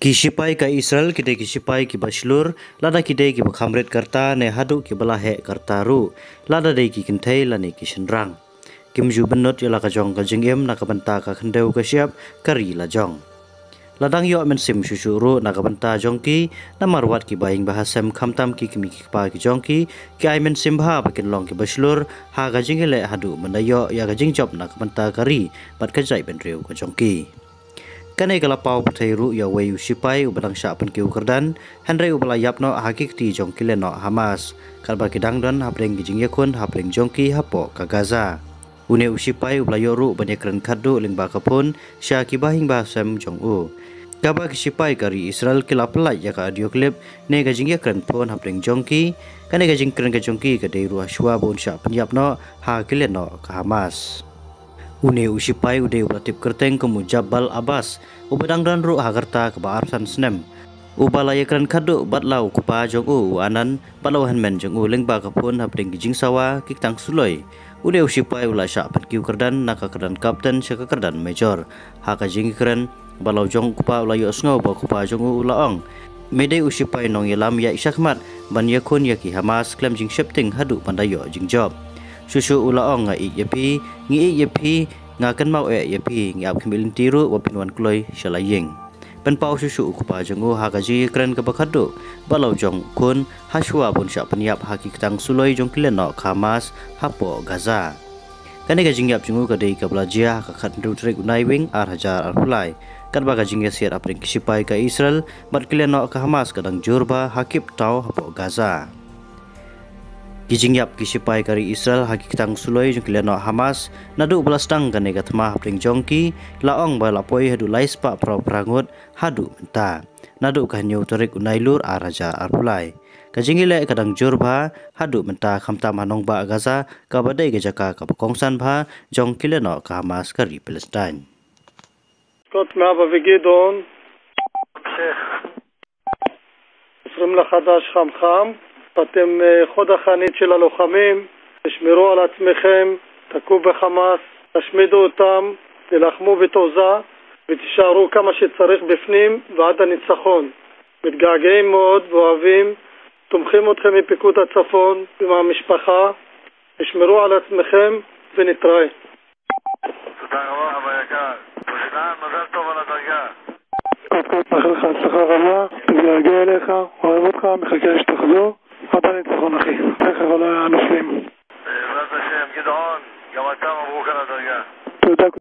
Kisipai ka Israel kide kisipai ki baslur lada kide ki bakhamret karta ne hadu ki balahe karta ru lada dei ki kintai lani ki senrang kimju benot yala ka jong ka jingem na ka banta ka khendeu ka siap kari la jong ladang yo men sim susuru na ka banta jong ki na marwat ki baing bahasam khamtam ki kimi ki pa ki jong ki ai men sim bha bakin long ki baslur ha ka jingele hadu mendayo ya ka jingjob na ka banta kari bat ka jai ben reu ka jong ki kanai kalapau patairu ya wayu sipai ubadang syapan kiu kerdan handrai ubala yapno hakikti jongkile no Hamas kalba kidang don hapreng gijing yakun hapreng jongki hapo ka Gaza une usipai ubala yoru banyakran kaddu lingba kapun syaki bahing bahasam jongu kaba kisipai kari Israel kilapelai ya ka audio clip ne gajing yakran pun hapreng jongki kanai gajing kran ka jongki ka deiru aswa bon syapan yapno hakile no ka Hamas une usipai ude ulatip kerteng kemu Jabal Abbas ubadang dan ru hagarta ke baarsan snem ubala yakran kadu batlau kupa jongu anan batlau hanmen jongu lengba kapun hapdeng gijing sawa kiktang suloi ude usipai ula syapan kiu kerdan naka kerdan kapten syaka kerdan major haka jing keren balau jong kupa ula yo sngo ba kupa jongu ulaong mede usipai nong yalam ya isakmat ban yakun yaki Hamas klem jing shepting hadu pandayo jing job susu ulaong nga yapi ngi yapi ngakan mau yapi ngi ap khimilin tiru wapin wan kloi shalaying penpau susu kupa jengu hakaji kren ka bakadu balau jong kun haswa bun sya peniap hakikatang suloi jong kileno Hamas hapo Gaza kane ka jingyap jengu ka dei ka blajia ka khatru trek unai wing ar hajar ar fulai kan ba ka jingya siat apring kisipai ka Israel mat kileno ka Hamas kadang jurba hakip tau hapo Gaza Kijingyap kisipai kari Israel hakikatang suloi jong kileno Hamas nadu belastang kane gatma hapring jongki laong ba lapoi hadu laispa pro prangut hadu menta nadu kanyu torik unailur araja arpulai kajingile kadang jurba hadu menta khamta manong ba Gaza kabadai gajaka kapkongsan bha jong kileno ka Hamas kari Palestine kot maba vigidon isrim la khadash kham kham אתם חוד החנית של הלוחמים, תשמרו על עצמכם, תקעו בחמאס, תשמידו אותם, תלחמו בתעוזה ותישארו כמה שצריך בפנים ועד הניצחון. מתגעגעים מאוד ואוהבים, תומכים אתכם מפיקוד הצפון ומהמשפחה, תשמרו על עצמכם ונתראה. תודה רבה אבא יקר, פרשדן מזל טוב על הדרגה. מאחל לך הצלחה רבה, מתגעגע אליך, אוהב אותך, מחכה שתחזור. עד הניצחון אחי, תכף על הנופלים. בעזרת השם, גדעון, גם אתה מברוק על הדרגה. תודה.